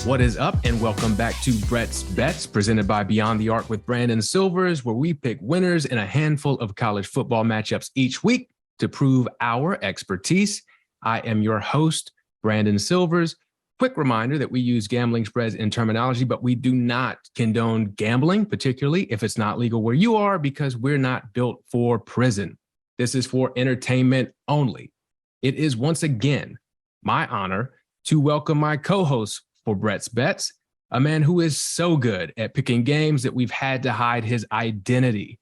What is up, and welcome back to Brett's Bets, presented by Beyond the Arc with Brandon Silvers, where we pick winners in a handful of college football matchups each week to prove our expertise. I am your host, Brandon Silvers. Quick reminder that we use gambling spreads in terminology, but we do not condone gambling, particularly if it's not legal where you are, because we're not built for prison. This is for entertainment only. It is once again my honor to welcome my co-host for Brett's Bets, a man who is so good at picking games that we've had to hide his identity.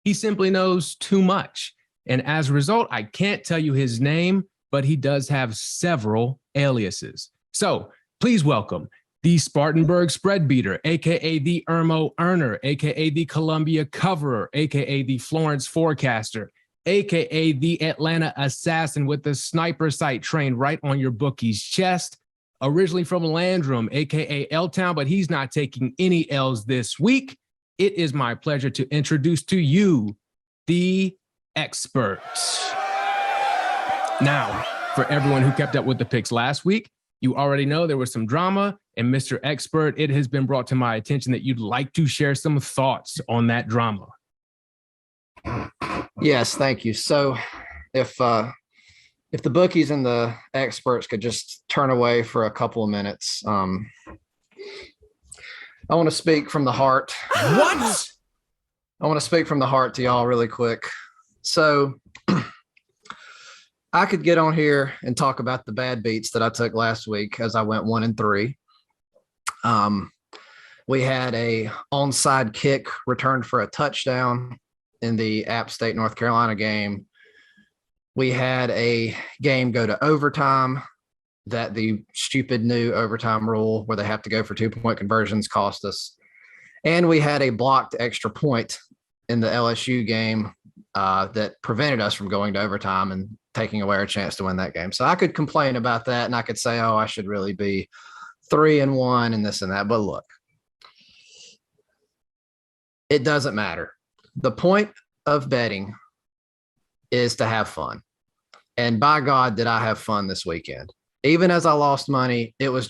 He simply knows too much. And as a result, I can't tell you his name, but he does have several aliases. So please welcome the Spartanburg Spread Beater, aka the Irmo Earner, aka the Columbia Coverer, aka the Florence Forecaster, aka the Atlanta Assassin with the sniper sight trained right on your bookie's chest. Originally from Landrum, aka L-Town, but he's not taking any L's this week. It is my pleasure to introduce to you the expert. Now, for everyone who kept up with the picks last week, you already know there was some drama, and Mr. Expert, it has been brought to my attention that you'd like to share some thoughts on that drama. Yes, thank you. So if the bookies and the experts could just turn away for a couple of minutes, I want to speak from the heart. What? I want to speak from the heart to y'all really quick. So I could get on here and talk about the bad beats that I took last week as I went 1-3. We had a onside kick returned for a touchdown in the App State, North Carolina game. We had a game go to overtime that the stupid new overtime rule where they have to go for 2-point conversions cost us. And we had a blocked extra point in the LSU game that prevented us from going to overtime and taking away our chance to win that game. So I could complain about that, and I could say, oh, I should really be 3-1 and this and that. But look, it doesn't matter. The point of betting is to have fun. And by God, did I have fun this weekend. Even as I lost money, it was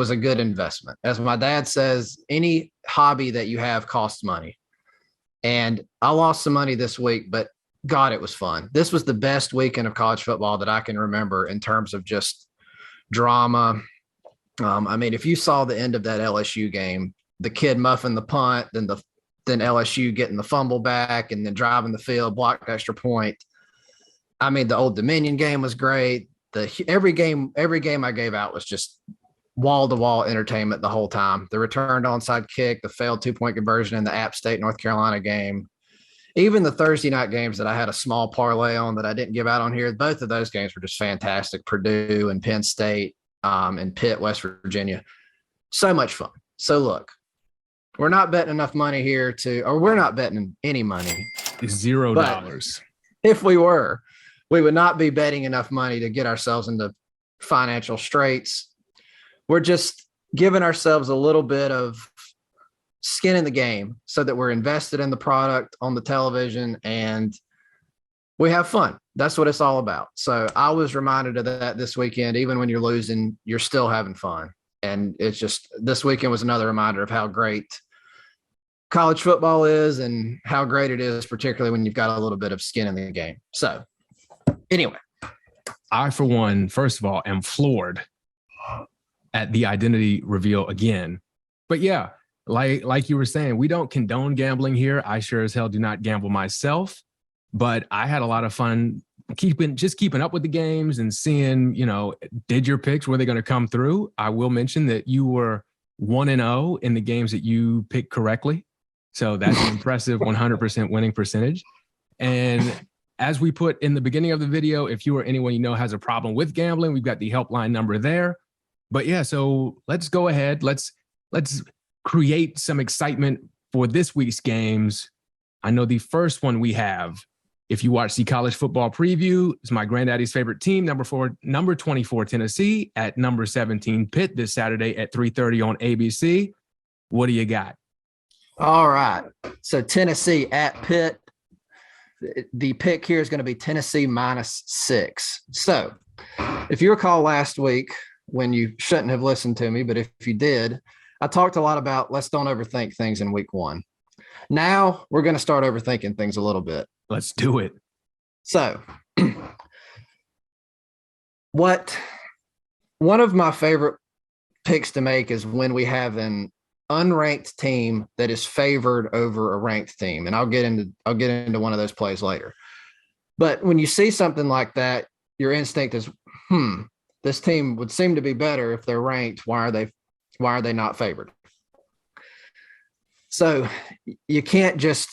a good investment. As my dad says, any hobby that you have costs money. And I lost some money this week, but God, it was fun. This was the best weekend of college football that I can remember in terms of just drama. I mean, if you saw the end of that LSU game, the kid muffing the punt, then LSU getting the fumble back and then driving the field, blocked extra point. I mean, the Old Dominion game was great. Every game I gave out was just wall-to-wall entertainment the whole time. The returned onside kick, the failed 2-point conversion in the App State, North Carolina game. Even the Thursday night games that I had a small parlay on that I didn't give out on here, both of those games were just fantastic. Purdue and Penn State and Pitt, West Virginia. So much fun. So look, we're not betting enough money here we're not betting any money. $0. If we were, we would not be betting enough money to get ourselves into financial straits. We're just giving ourselves a little bit of skin in the game so that we're invested in the product on the television and we have fun. That's what it's all about. So I was reminded of that this weekend. Even when you're losing, you're still having fun. And it's just, this weekend was another reminder of how great college football is and how great it is, particularly when you've got a little bit of skin in the game. So anyway, I, for one, first of all, am floored at the identity reveal again. But yeah, like you were saying, we don't condone gambling here. I sure as hell do not gamble myself, but I had a lot of fun keeping up with the games and seeing, did your picks, were they going to come through? I will mention that you were 1-0 in the games that you picked correctly. So that's an impressive 100% winning percentage. And as we put in the beginning of the video, if you or anyone you know has a problem with gambling, we've got the helpline number there. But yeah, so let's go ahead. Let's create some excitement for this week's games. I know the first one we have, if you watch the college football preview, is my granddaddy's favorite team, number 24 Tennessee at number 17 Pitt this Saturday at 3:30 on ABC. What do you got? All right. So Tennessee at Pitt. The pick here is going to be Tennessee -6. So if you recall last week, when you shouldn't have listened to me, but if you did, I talked a lot about let's don't overthink things in week one. Now we're going to start overthinking things a little bit. Let's do it. So, one of my favorite picks to make is when we have an unranked team that is favored over a ranked team, and I'll get into one of those plays later. But when you see something like that, your instinct is, this team would seem to be better if they're ranked. Why are they not favored? So you can't just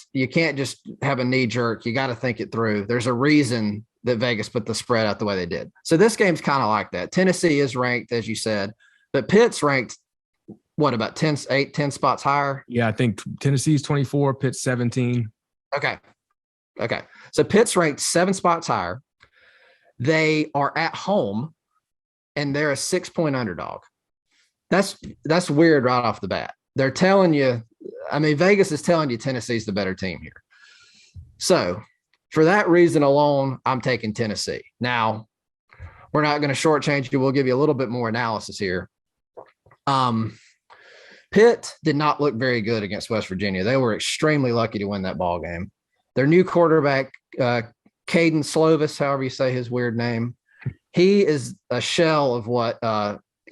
have a knee jerk. You got to think it through. There's a reason that Vegas put the spread out the way they did. So this game's kind of like that. Tennessee is ranked, as you said, but Pitt's ranked, what, about 10 spots higher? Yeah, I think Tennessee's 24, Pitt's 17. Okay. So Pitt's ranked 7 spots higher. They are at home, and they're a 6-point underdog. That's weird right off the bat. They're telling you, Vegas is telling you Tennessee's the better team here. So for that reason alone, I'm taking Tennessee. Now, we're not going to shortchange you. We'll give you a little bit more analysis here. Pitt did not look very good against West Virginia. They were extremely lucky to win that ball game. Their new quarterback, Caden Slovis, however you say his weird name, he is a shell of what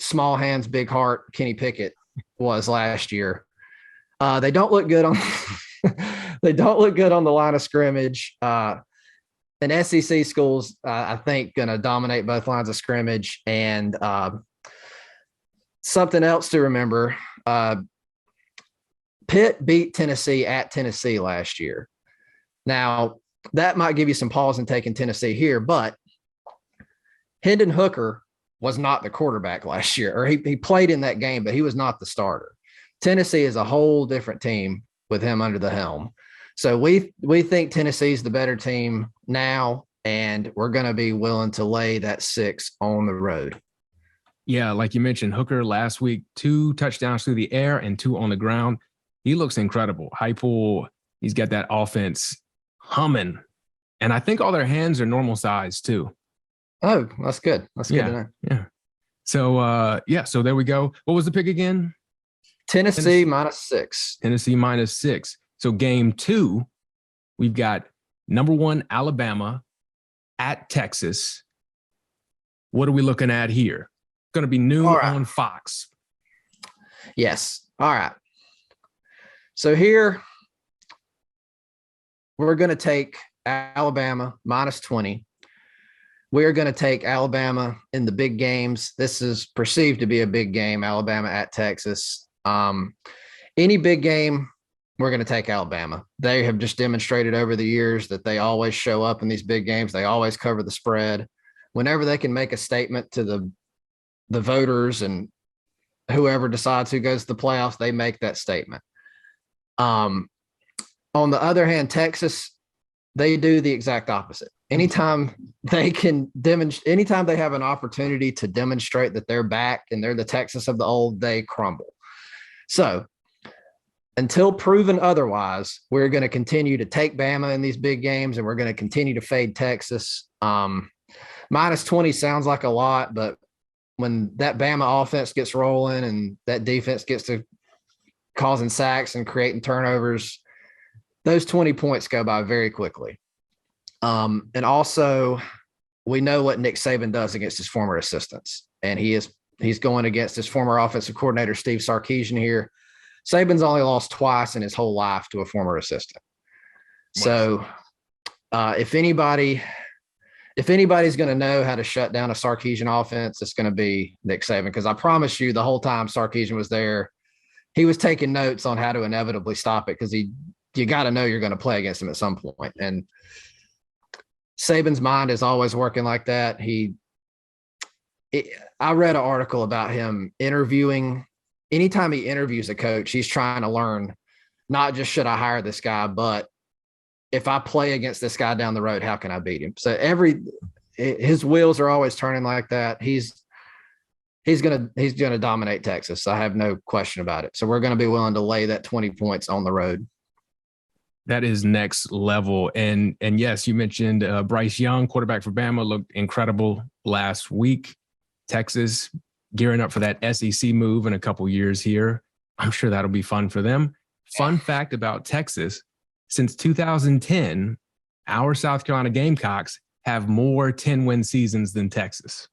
small hands, big heart Kenny Pickett was last year. They don't look good on the line of scrimmage. And SEC schools, I think, going to dominate both lines of scrimmage. And something else to remember: Pitt beat Tennessee at Tennessee last year. Now, that might give you some pause in taking Tennessee here, but Hendon Hooker was not the quarterback last year, or he played in that game, but he was not the starter. Tennessee is a whole different team with him under the helm. So we think Tennessee's the better team now, and we're going to be willing to lay that 6 on the road. Yeah, like you mentioned, Hooker last week, 2 touchdowns through the air and 2 on the ground. He looks incredible. Heupel, he's got that offense humming. And I think all their hands are normal size too. Oh, that's good. That's good to know. Yeah. So, so there we go. What was the pick again? Tennessee -6. Tennessee -6. So game 2, we've got number 1 Alabama at Texas. What are we looking at here? Going to be noon on Fox. Yes. All right. So here we're going to take Alabama -20. We're going to take Alabama in the big games. This is perceived to be a big game, Alabama at Texas. Any big game, we're going to take Alabama. They have just demonstrated over the years that they always show up in these big games. They always cover the spread. Whenever they can make a statement to the voters and whoever decides who goes to the playoffs, they make that statement. On the other hand, Texas, they do the exact opposite. Anytime they have an opportunity to demonstrate that they're back and they're the Texas of the old, they crumble. So until proven otherwise, we're going to continue to take Bama in these big games, and we're going to continue to fade Texas. -20 sounds like a lot, but when that Bama offense gets rolling and that defense gets to causing sacks and creating turnovers, those 20 points go by very quickly. And also, we know what Nick Saban does against his former assistants, and he's going against his former offensive coordinator, Steve Sarkisian here. Saban's only lost twice in his whole life to a former assistant. Wow. So if anybody's going to know how to shut down a Sarkisian offense, it's going to be Nick Saban, because I promise you the whole time Sarkisian was there, he was taking notes on how to inevitably stop it, because you got to know you're going to play against him at some point. And Saban's mind is always working like that. I read an article about him interviewing. Anytime he interviews a coach, he's trying to learn, not just should I hire this guy, but if I play against this guy down the road, how can I beat him? So his wheels are always turning like that. He's gonna dominate Texas. I have no question about it. So we're going to be willing to lay that 20 points on the road. That is next level. And yes, you mentioned Bryce Young, quarterback for Bama, looked incredible last week. Texas gearing up for that SEC move in a couple years here. I'm sure that'll be fun for them. Fun fact about Texas, since 2010, our South Carolina Gamecocks have more 10-win seasons than Texas.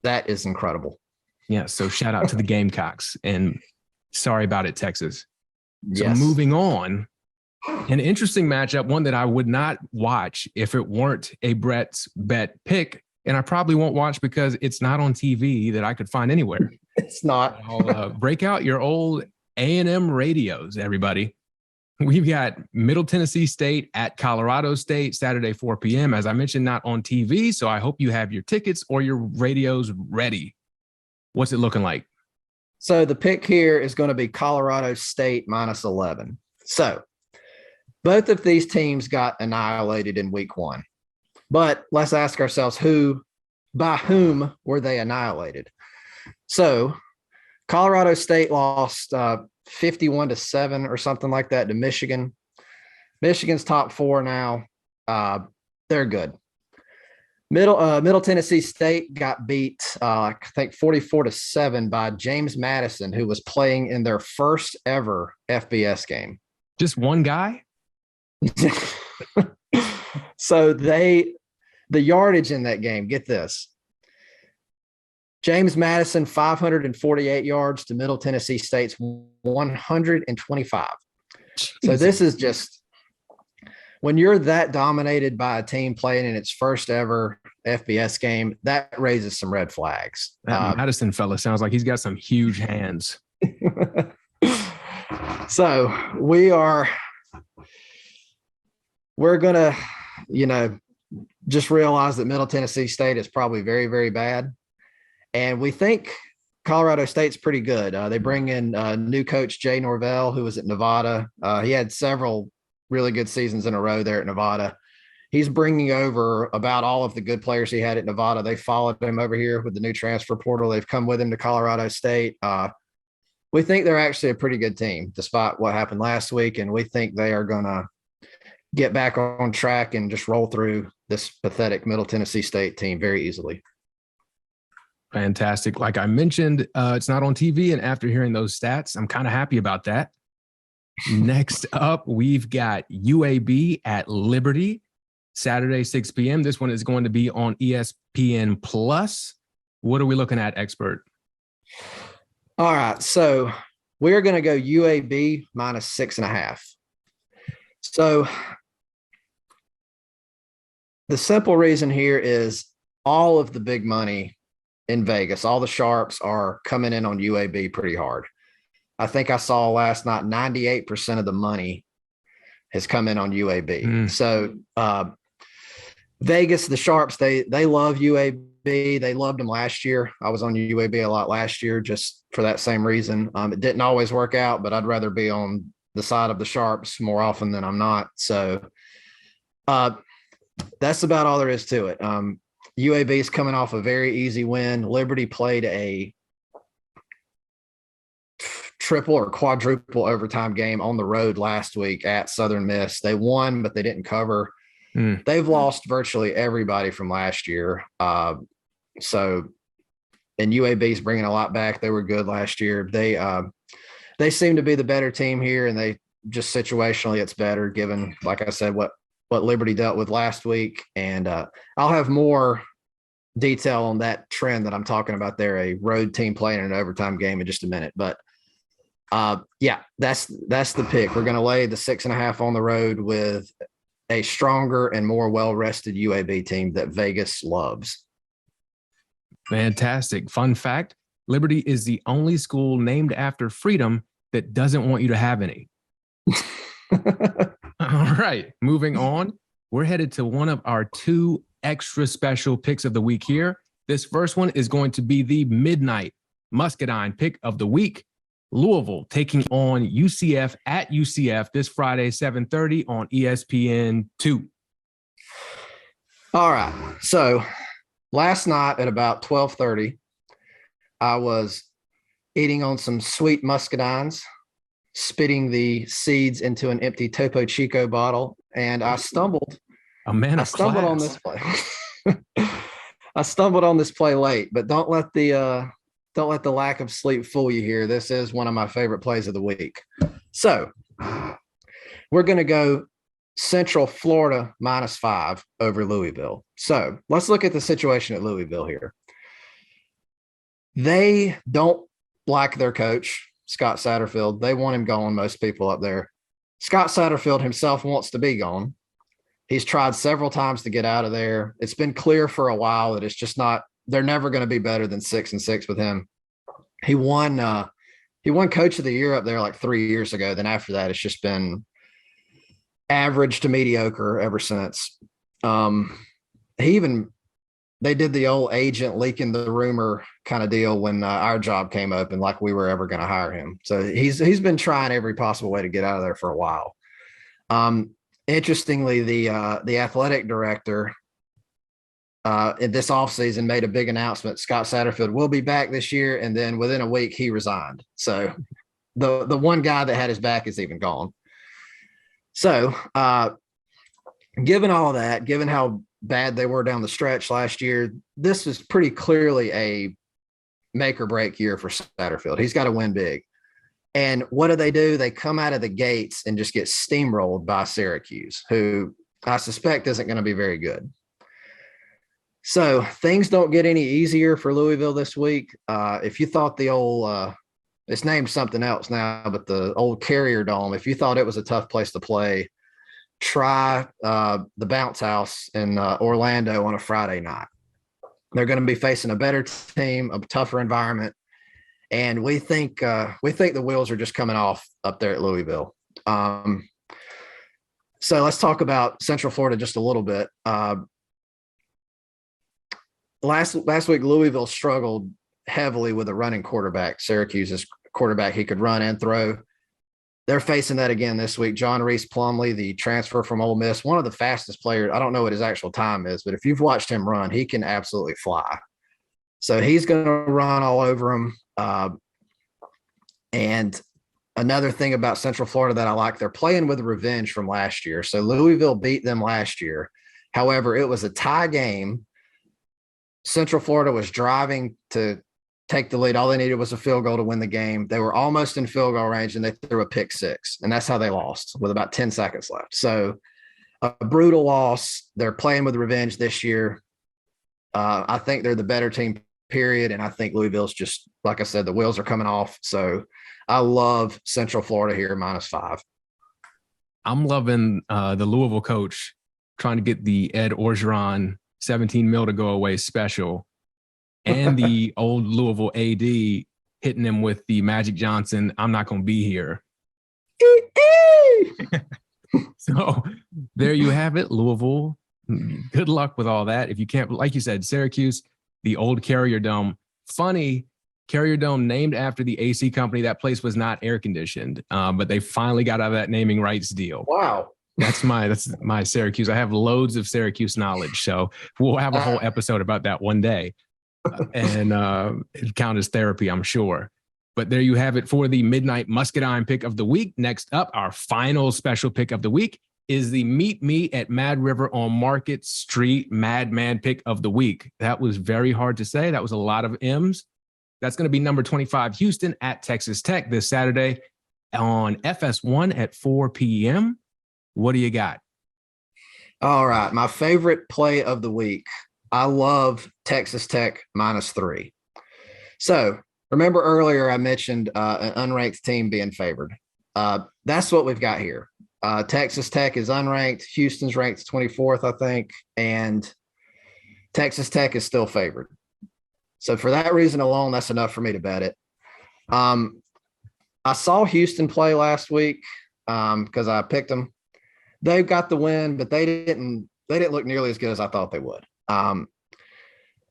That is incredible. Yeah, so shout out to the Gamecocks, and sorry about it, Texas. So Yes. moving on, an interesting matchup, one that I would not watch if it weren't a Brett's Bet pick, and I probably won't watch because it's not on TV that I could find anywhere. It's not. I'll break out your old A&M radios, everybody. We've got Middle Tennessee State at Colorado State, Saturday, 4 p.m. As I mentioned, not on TV, so I hope you have your tickets or your radios ready. What's it looking like? So the pick here is going to be Colorado State -11. So both of these teams got annihilated in week 1. But let's ask ourselves by whom were they annihilated? So Colorado State lost 51-7 or something like that to Michigan. Michigan's top 4 now. They're good. Middle Tennessee State got beat, I think 44-7 by James Madison, who was playing in their first ever FBS game. Just one guy? So the yardage in that game, get this. James Madison, 548 yards to Middle Tennessee State's 125. So this is just, when you're that dominated by a team playing in its first ever FBS game, that raises some red flags. That Madison fella sounds like he's got some huge hands. So we're going to, just realize that Middle Tennessee State is probably very, very bad. And we think Colorado State's pretty good. They bring in new coach Jay Norvell, who was at Nevada. He had several really good seasons in a row there at Nevada. He's bringing over about all of the good players he had at Nevada. They followed him over here with the new transfer portal. They've come with him to Colorado State. We think they're actually a pretty good team, despite what happened last week. And we think they are going to get back on track and just roll through this pathetic Middle Tennessee State team very easily. Fantastic. Like I mentioned, it's not on TV. And after hearing those stats, I'm kind of happy about that. Next up, we've got UAB at Liberty, Saturday, 6 p.m. This one is going to be on ESPN Plus. What are we looking at, expert? All right. So we're going to go UAB -6.5. So the simple reason here is all of the big money in Vegas, all the sharps are coming in on UAB pretty hard. I think I saw last night 98% of the money has come in on UAB. So Vegas, the sharps, they love UAB. They loved them last year. I was on UAB a lot last year just for that same reason. It didn't always work out, but I'd rather be on the side of the sharps more often than I'm not. So that's about all there is to it. UAB is coming off a very easy win. Liberty played a triple or quadruple overtime game on the road last week at Southern Miss. They won, but they didn't cover. They've lost virtually everybody from last year. And UAB is bringing a lot back. They were good last year. They seem to be the better team here, and they just situationally it's better given, like I said, what Liberty dealt with last week. And I'll have more detail on that trend that I'm talking about there, a road team playing an overtime game in just a minute. But yeah, that's the pick. We're going to lay the 6.5 on the road with a stronger and more well-rested UAB team that Vegas loves. Fantastic. Fun fact, Liberty is the only school named after freedom that doesn't want you to have any. All right, moving on. We're headed to one of our 2 extra special picks of the week here. This first one is going to be the midnight Muscadine pick of the week. Louisville taking on UCF at UCF this Friday, 7:30 on ESPN2. All right. So last night at about 12:30, I was eating on some sweet muscadines, spitting the seeds into an empty Topo Chico bottle, and I stumbled. A man of I stumbled class. on this play. I stumbled on this play late, but don't let the lack of sleep fool you here. This is one of my favorite plays of the week. So we're going to go Central Florida -5 over Louisville. So let's look at the situation at Louisville here. They don't like their coach, Scott Satterfield. They want him gone, most people up there. Scott Satterfield himself wants to be gone. He's tried several times to get out of there. It's been clear for a while that it's just not, they're never going to be better than 6-6 with him. He won Coach of the Year up there like 3 years ago. Then after that, it's just been average to mediocre ever since. They did the old agent leaking the rumor kind of deal when our job came open, like we were ever going to hire him. So he's been trying every possible way to get out of there for a while. Interestingly, the athletic director in this offseason made a big announcement. Scott Satterfield will be back this year, and then within a week he resigned. So the one guy that had his back is even gone. So given all of that, given how bad they were down the stretch last year, this is pretty clearly a make or break year for Satterfield. He's got to win big. And what do? They come out of the gates and just get steamrolled by Syracuse, who I suspect isn't going to be very good. So things don't get any easier for Louisville this week. If you thought the old it's named something else now, but the old Carrier Dome, if you thought it was a tough place to play, try the Bounce House in Orlando on a Friday night. They're going to be facing a better team, a tougher environment. And we think the wheels are just coming off up there at Louisville. So let's talk about Central Florida just a little bit. Last week, Louisville struggled heavily with a running quarterback. Syracuse's quarterback, he could run and throw. They're facing that again this week. John Reese Plumlee, the transfer from Ole Miss, one of the fastest players. I don't know what his actual time is, but if you've watched him run, he can absolutely fly. So he's going to run all over him. And another thing about Central Florida that I like, they're playing with revenge from last year. So Louisville beat them last year. However, it was a tie game. Central Florida was driving to take the lead. All they needed was a field goal to win the game. They were almost in field goal range, and they threw a pick six, and that's how they lost with about 10 seconds left. So a brutal loss. They're playing with revenge this year. I think they're the better team, period, and I think Louisville's just, like I said, the wheels are coming off. So I love Central Florida here, -5. I'm loving the Louisville coach trying to get the Ed Orgeron 17 mil to go away special, and the old Louisville AD hitting him with the Magic Johnson, I'm not going to be here. So there you have it, Louisville. Good luck with all that. If you can't, like you said, Syracuse, the old Carrier Dome. Funny, Carrier Dome named after the AC company. That place was not air conditioned, but they finally got out of that naming rights deal. Wow. That's my Syracuse. I have loads of Syracuse knowledge, so we'll have a whole episode about that one day, and it count as therapy, I'm sure. But there you have it for the Midnight Muscadine pick of the week. Next up, our final special pick of the week is the Meet Me at Mad River on Market Street Madman pick of the week. That was very hard to say. That was a lot of M's. That's going to be number 25 Houston at Texas Tech this Saturday on FS1 at 4 p.m. What do you got? All right. My favorite play of the week. I love Texas Tech -3. So remember earlier I mentioned an unranked team being favored. That's what we've got here. Texas Tech is unranked. Houston's ranked 24th, I think. And Texas Tech is still favored. So for that reason alone, that's enough for me to bet it. I saw Houston play last week because I picked them. They've got the win, but they didn't look nearly as good as I thought they would.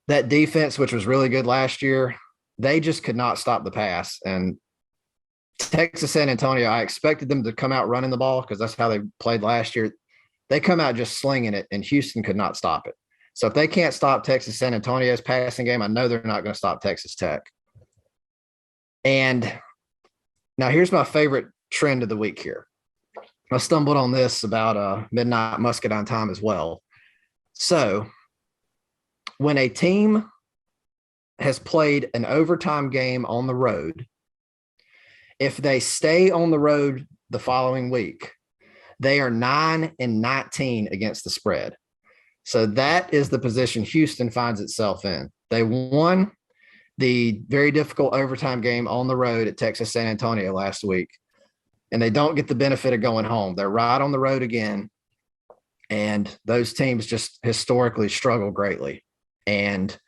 That defense, which was really good last year, they just could not stop the pass. And Texas San Antonio, I expected them to come out running the ball because that's how they played last year. They come out just slinging it, and Houston could not stop it. So if they can't stop Texas San Antonio's passing game, I know they're not going to stop Texas Tech. And now here's my favorite trend of the week here. I stumbled on this about midnight Muscadine time as well. So when a team has played an overtime game on the road, if they stay on the road the following week, they are 9-19 against the spread. So that is the position Houston finds itself in. They won the very difficult overtime game on the road at Texas San Antonio last week, and they don't get the benefit of going home. They're right on the road again, and those teams just historically struggle greatly. And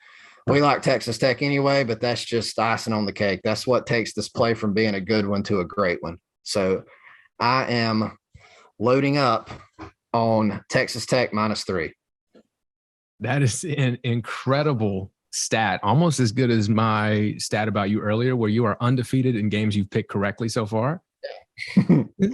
we like Texas Tech anyway, but that's just icing on the cake. That's what takes this play from being a good one to a great one. So I am loading up on Texas Tech -3. That is an incredible stat, almost as good as my stat about you earlier, where you are undefeated in games you've picked correctly so far.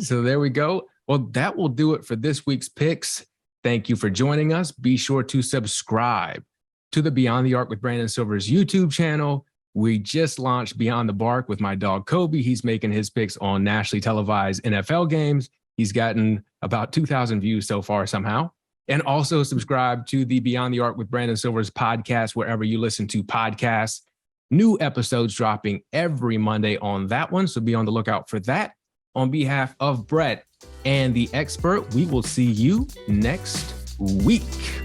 So there we go. Well, that will do it for this week's picks. Thank you for joining us. Be sure to subscribe to the Beyond the Arc with Brandon Silver's YouTube channel. We just launched Beyond the Bark with my dog, Kobe. He's making his picks on nationally televised NFL games. He's gotten about 2,000 views so far somehow. And also subscribe to the Beyond the Arc with Brandon Silver's podcast, wherever you listen to podcasts. New episodes dropping every Monday on that one. So be on the lookout for that. On behalf of Brett and the expert, we will see you next week.